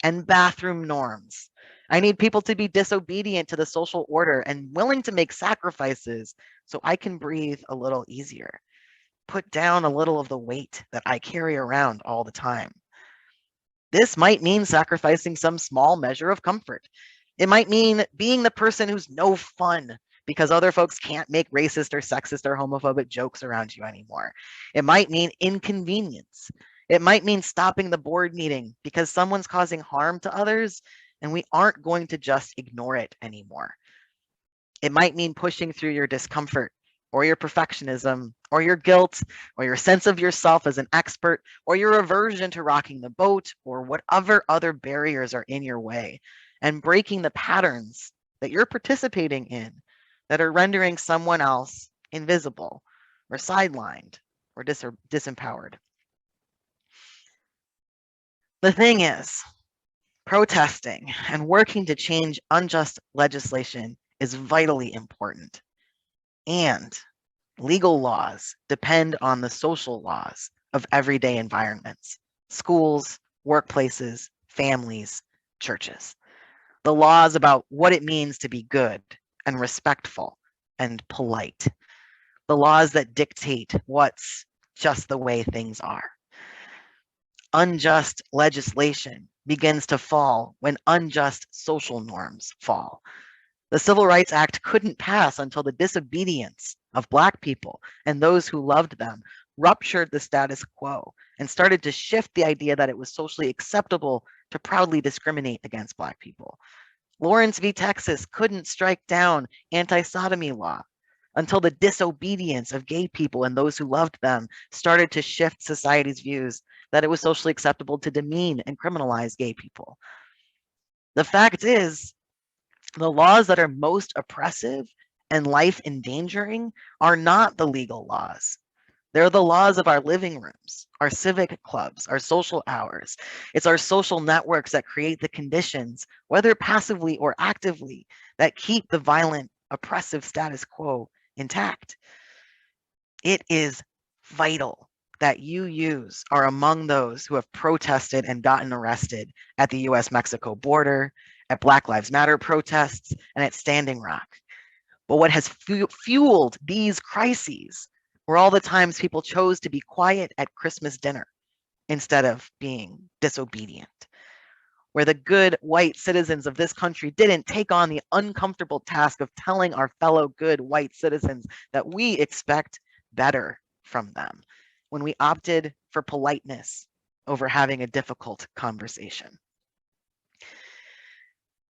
and bathroom norms. I need people to be disobedient to the social order and willing to make sacrifices so I can breathe a little easier, put down a little of the weight that I carry around all the time. This might mean sacrificing some small measure of comfort. It might mean being the person who's no fun because other folks can't make racist or sexist or homophobic jokes around you anymore. It might mean inconvenience. It might mean stopping the board meeting because someone's causing harm to others and we aren't going to just ignore it anymore. It might mean pushing through your discomfort or your perfectionism or your guilt or your sense of yourself as an expert or your aversion to rocking the boat or whatever other barriers are in your way and breaking the patterns that you're participating in that are rendering someone else invisible or sidelined or disempowered. The thing is, protesting and working to change unjust legislation is vitally important. And legal laws depend on the social laws of everyday environments, schools, workplaces, families, churches. The laws about what it means to be good and respectful and polite. The laws that dictate what's just the way things are. Unjust legislation begins to fall when unjust social norms fall. The Civil Rights Act couldn't pass until the disobedience of Black people and those who loved them ruptured the status quo and started to shift the idea that it was socially acceptable to proudly discriminate against Black people. Lawrence v. Texas couldn't strike down anti-sodomy law until the disobedience of gay people and those who loved them started to shift society's views that it was socially acceptable to demean and criminalize gay people. The fact is, the laws that are most oppressive and life endangering are not the legal laws. They're the laws of our living rooms, our civic clubs, our social hours. It's our social networks that create the conditions, whether passively or actively, that keep the violent, oppressive status quo intact. It is vital that yous are among those who have protested and gotten arrested at the US-Mexico border, at Black Lives Matter protests, and at Standing Rock. But what has fueled these crises were all the times people chose to be quiet at Christmas dinner instead of being disobedient, where the good white citizens of this country didn't take on the uncomfortable task of telling our fellow good white citizens that we expect better from them, when we opted for politeness over having a difficult conversation.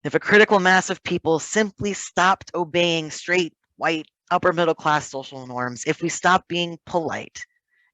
If a critical mass of people simply stopped obeying straight, white, upper middle class social norms, if we stopped being polite,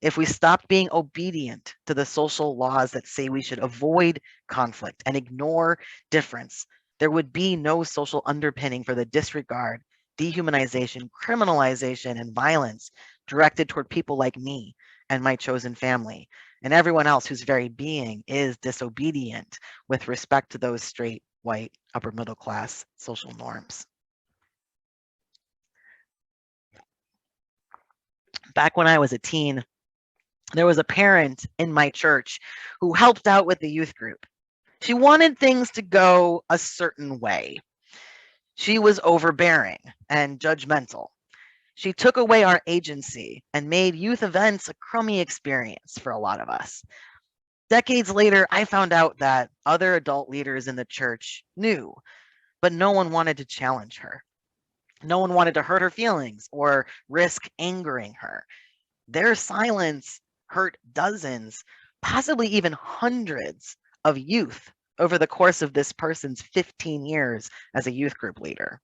if we stopped being obedient to the social laws that say we should avoid conflict and ignore difference, there would be no social underpinning for the disregard, dehumanization, criminalization, and violence directed toward people like me and my chosen family, and everyone else whose very being is disobedient with respect to those straight, white, upper middle class social norms. Back when I was a teen, there was a parent in my church who helped out with the youth group. She wanted things to go a certain way. She was overbearing and judgmental. She took away our agency and made youth events a crummy experience for a lot of us. Decades later, I found out that other adult leaders in the church knew, but no one wanted to challenge her. No one wanted to hurt her feelings or risk angering her. Their silence hurt dozens, possibly even hundreds of youth over the course of this person's 15 years as a youth group leader.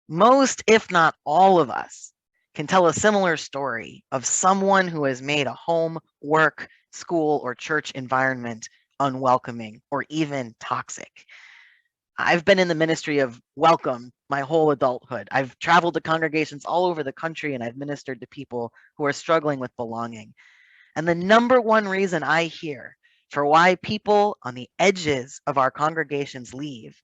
Most, if not all of us, can tell a similar story of someone who has made a home, work, school, or church environment unwelcoming or even toxic. I've been in the ministry of welcome my whole adulthood. I've traveled to congregations all over the country and I've ministered to people who are struggling with belonging. And the number one reason I hear for why people on the edges of our congregations leave,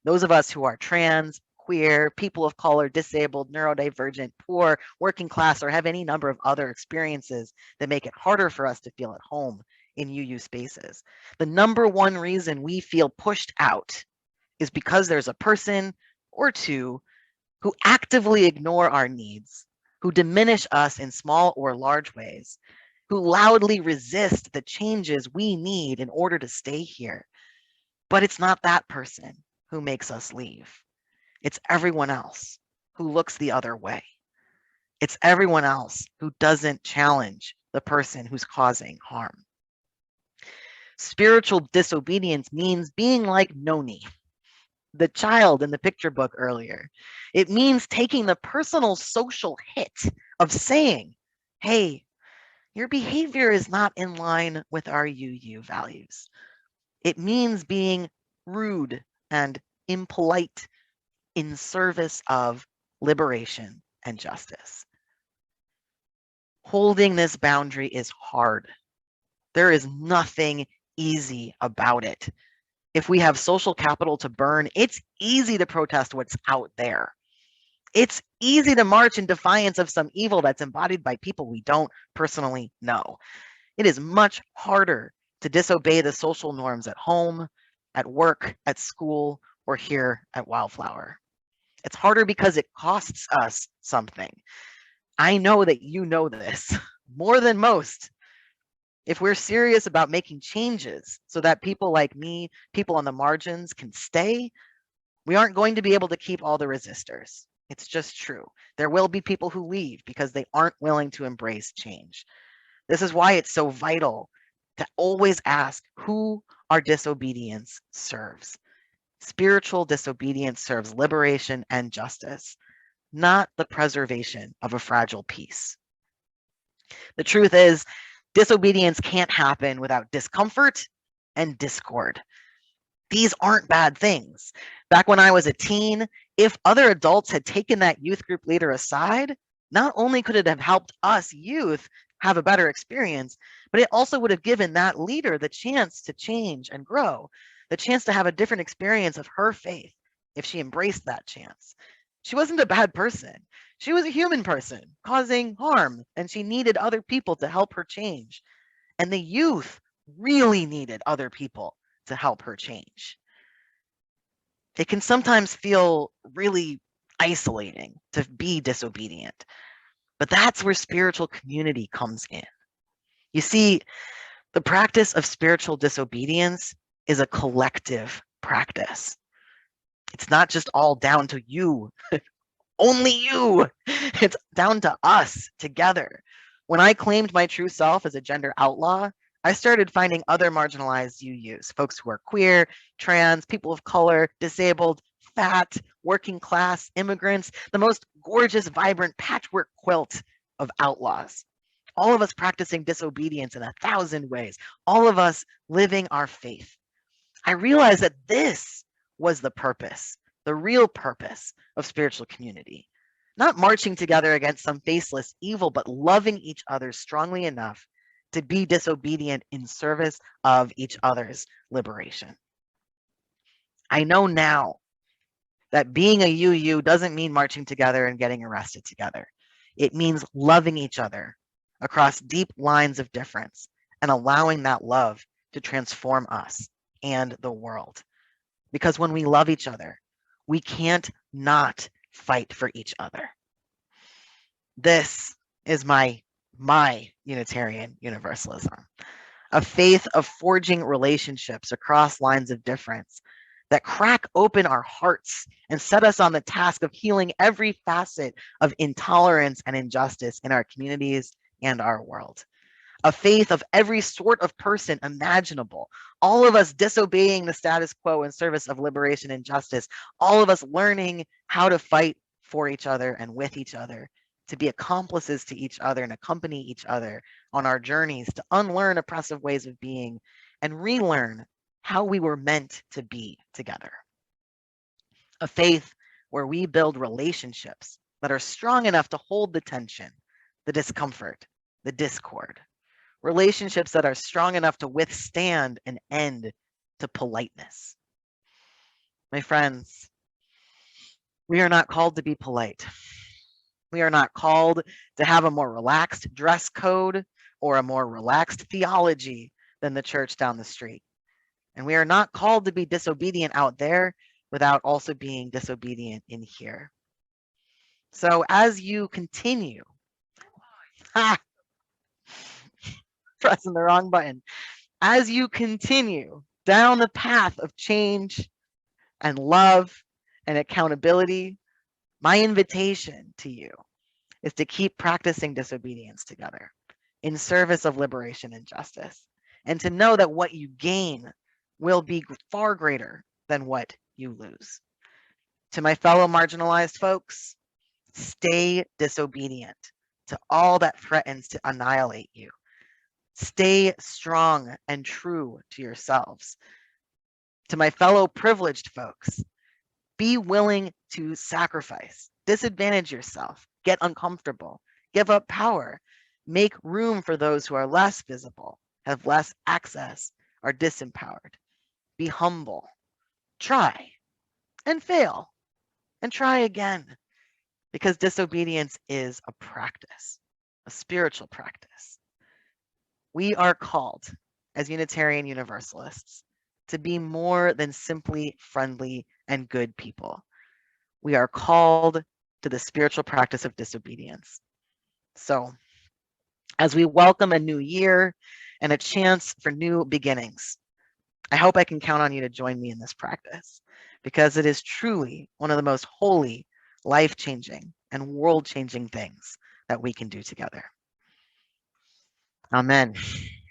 those of us who are trans, queer, people of color, disabled, neurodivergent, poor, working class, or have any number of other experiences that make it harder for us to feel at home in UU spaces. The number one reason we feel pushed out is because there's a person or two who actively ignore our needs, who diminish us in small or large ways, who loudly resist the changes we need in order to stay here. But it's not that person who makes us leave. It's everyone else who looks the other way. It's everyone else who doesn't challenge the person who's causing harm. Spiritual disobedience means being like Noni, the child in the picture book earlier. It means taking the personal social hit of saying, hey, your behavior is not in line with our UU values. It means being rude and impolite in service of liberation and justice. Holding this boundary is hard. There is nothing easy about it. If we have social capital to burn, it's easy to protest what's out there. It's easy to march in defiance of some evil that's embodied by people we don't personally know. It is much harder to disobey the social norms at home, at work, at school, or here at Wildflower. It's harder because it costs us something. I know that you know this more than most. If we're serious about making changes so that people like me, people on the margins can stay, we aren't going to be able to keep all the resistors. It's just true. There will be people who leave because they aren't willing to embrace change. This is why it's so vital to always ask who our disobedience serves. Spiritual disobedience serves liberation and justice, not the preservation of a fragile peace. The truth is, disobedience can't happen without discomfort and discord. These aren't bad things. Back when I was a teen, if other adults had taken that youth group leader aside, not only could it have helped us youth have a better experience, but it also would have given that leader the chance to change and grow, the chance to have a different experience of her faith if she embraced that chance. She wasn't a bad person. She was a human person causing harm, and she needed other people to help her change. And the youth really needed other people to help her change. It can sometimes feel really isolating to be disobedient, but that's where spiritual community comes in. You see, the practice of spiritual disobedience is a collective practice. It's not just all down to you, only you. It's down to us together. When I claimed my true self as a gender outlaw, I started finding other marginalized UUs, folks who are queer, trans, people of color, disabled, fat, working class, immigrants, the most gorgeous, vibrant patchwork quilt of outlaws. All of us practicing disobedience in 1,000 ways, all of us living our faith. I realized that this was the purpose, the real purpose of spiritual community. Not marching together against some faceless evil, but loving each other strongly enough to be disobedient in service of each other's liberation. I know now that being a UU doesn't mean marching together and getting arrested together. It means loving each other across deep lines of difference and allowing that love to transform us and the world. Because when we love each other, We can't not fight for each other. This is my Unitarian Universalism, a faith of forging relationships across lines of difference that crack open our hearts and set us on the task of healing every facet of intolerance and injustice in our communities and our world. A faith of every sort of person imaginable, all of us disobeying the status quo in service of liberation and justice, all of us learning how to fight for each other and with each other, to be accomplices to each other and accompany each other on our journeys to unlearn oppressive ways of being and relearn how we were meant to be together. A faith where we build relationships that are strong enough to hold the tension, the discomfort, the discord. Relationships that are strong enough to withstand an end to politeness. My friends, we are not called to be polite. We are not called to have a more relaxed dress code or a more relaxed theology than the church down the street. And we are not called to be disobedient out there without also being disobedient in here. So as you continue, pressing the wrong button. As you continue down the path of change and love and accountability, my invitation to you is to keep practicing disobedience together in service of liberation and justice, and to know that what you gain will be far greater than what you lose. To my fellow marginalized folks, stay disobedient to all that threatens to annihilate you. Stay strong and true to yourselves. To my fellow privileged folks, be willing to sacrifice, disadvantage yourself, get uncomfortable, give up power, make room for those who are less visible, have less access, are disempowered. Be humble, try and fail and try again, because disobedience is a practice, a spiritual practice. We are called as Unitarian Universalists to be more than simply friendly and good people. We are called to the spiritual practice of disobedience. So, as we welcome a new year and a chance for new beginnings, I hope I can count on you to join me in this practice, because it is truly one of the most holy, life-changing, and world-changing things that we can do together. Amen.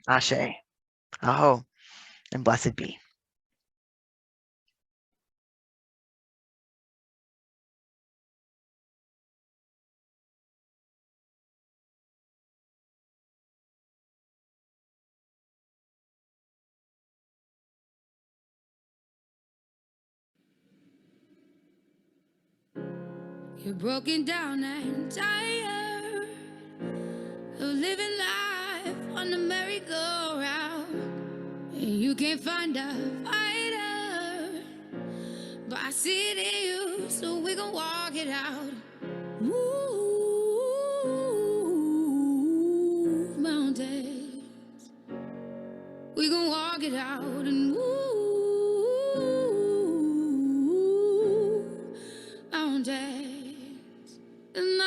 Ashe. Aho. And blessed be. You're broken down and tired of living life on the merry-go-round, and you can't find a fighter, but I see it in you, so we gon' walk it out. Move mountains, we gon' walk it out and move mountains. And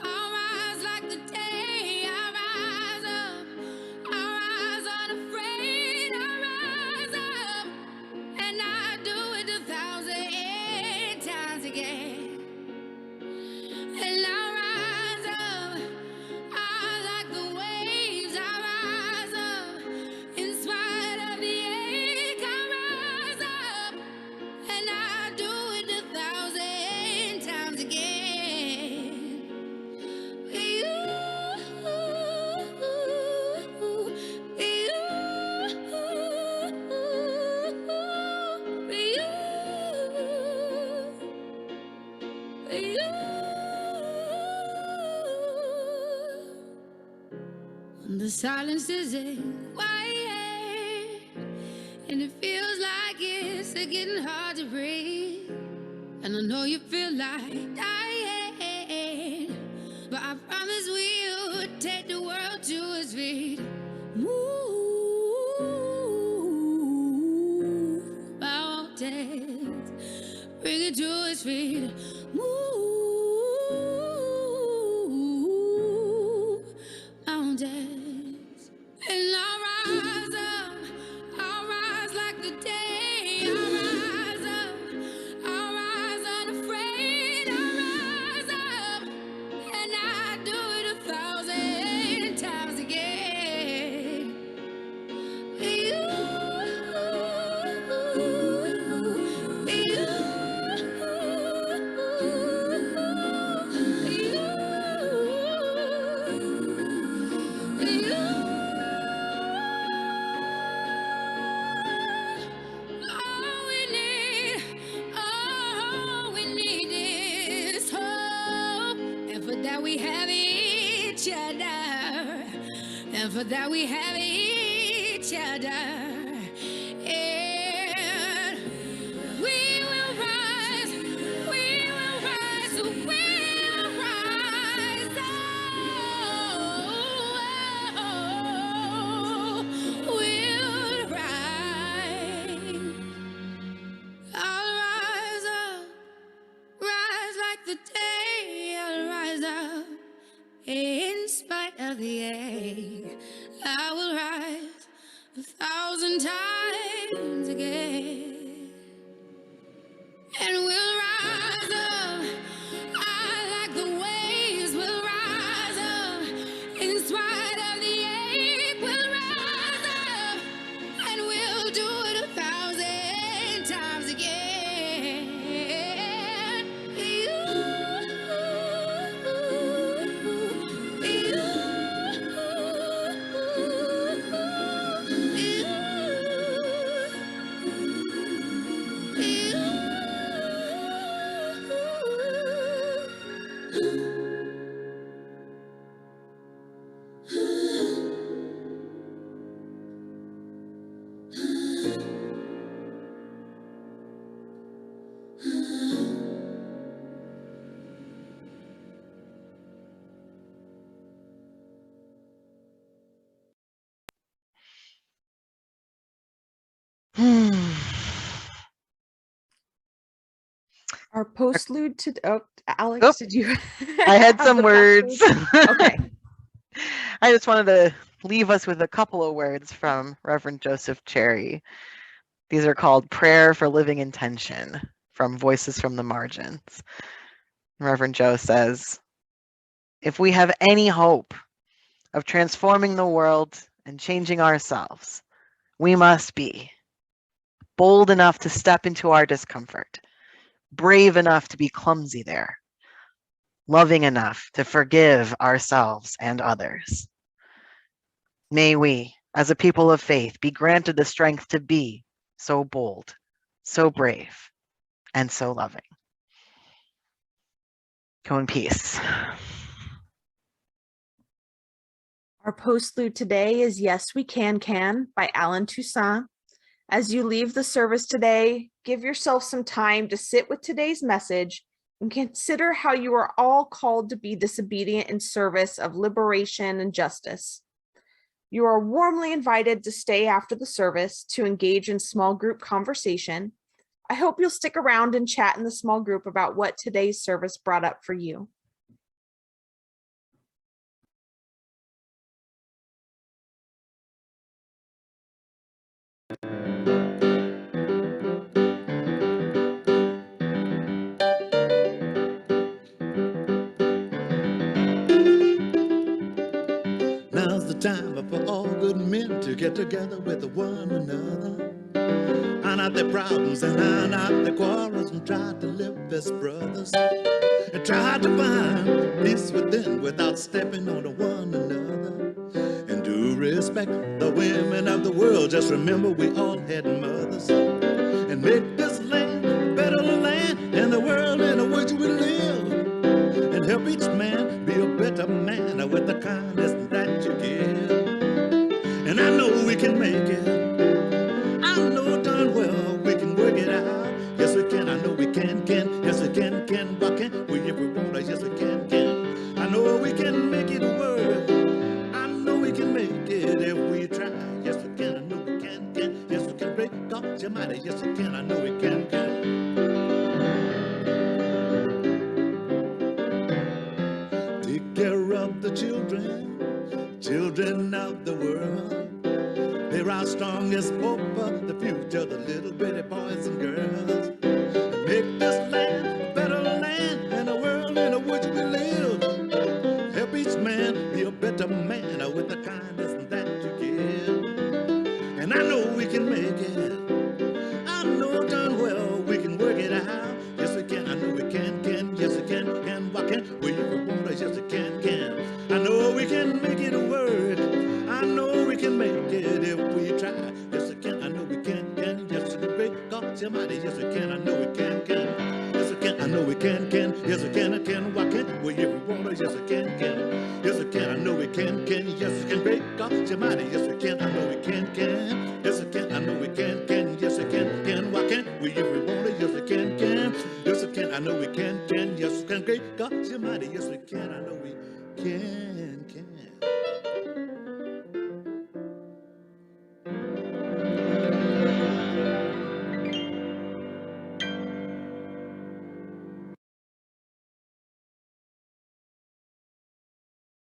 I'll rise like the day. I'll rise up, I'll rise unafraid. I'll rise up, and I'll do it 1,000 times again. And I'll rise up, I'll like the waves. I'll rise up, in spite of the ache. I'll rise up, and I'll do it 1,000 times again. The silence isn't quiet, and it feels like it's getting hard to breathe. And I know you feel like dying, but I promise we'll take the world to its feet. Move mountains, his feet. Move mountains. And I'll rise up, I'll rise like the day. I'll rise up, I'll rise unafraid. I'll rise up, and I do it 1,000 times again. All we need is hope, and for that we have each other, and for that we have each other. And we will rise, we will rise, we will rise. Oh, we'll rise. I'll rise up, rise like the day. I'll rise up in spite of the ache. I will rise 1,000 times again, and we'll rise up. I like the waves. We'll rise up in spite of the ache. We'll rise up, and we'll do it 1,000 times again. Our postlude to Alex, Oh, did you? I had have some the words. postlude? Okay. I just wanted to leave us with a couple of words from Reverend Joseph Cherry. These are called Prayer for Living Intention from Voices from the Margins. Reverend Joe says, if we have any hope of transforming the world and changing ourselves, we must be bold enough to step into our discomfort, brave enough to be clumsy there, loving enough to forgive ourselves and others. May we, as a people of faith, be granted the strength to be so bold, so brave, and so loving. Go in peace. Our postlude today is Yes We Can by Alan Toussaint. As you leave the service today, give yourself some time to sit with today's message and consider how you are all called to be disobedient in service of liberation and justice. You are warmly invited to stay after the service to engage in small group conversation. I hope you'll stick around and chat in the small group about what today's service brought up for you. Now's the time for all good men to get together with one another, iron out their problems and iron out their quarrels, and try to live as brothers, and try to find peace within without stepping on one another. And do respect the women of the world. Just remember we all had mothers, and make this land a better land and the world in which we live, and help each man be a better man with the kindness that you give. And I know we can make it. I know darn well we can work it out. Yes we can. I know we can. Yes we can. But can we if we want to? Yes we can. I know we can make it work. I know we can make it if we try. Yes we can. I know we can. Yes we can break God Almighty. Yes we can. I know we can. of the children, children of the world. They're our strongest hope for the future, the little bitty boys and girls. Make this land a better land and a world in which we live. Help each man be a better man with the kindness that you give. And I know we can make it. I know darn well we can work it out. Yes we can, I know we can, yes we can, why can't we if we want to, yes we can. I know we can make it work. I know we can make it if we try. Yes we can, I know we can, yes we can, great God Almighty, yes we can, I know we can. Yes we can, I know we can, yes we can, why can't we if we want to, yes we can. Yes we can, I know we can, yes we can, great God Almighty, yes we can, I know we can. Yes we can, I know we can, yes we can, why can't we if we want to, yes we can. Yes we can, I know we can, yes we can, great God Almighty, yes we can, I know we can.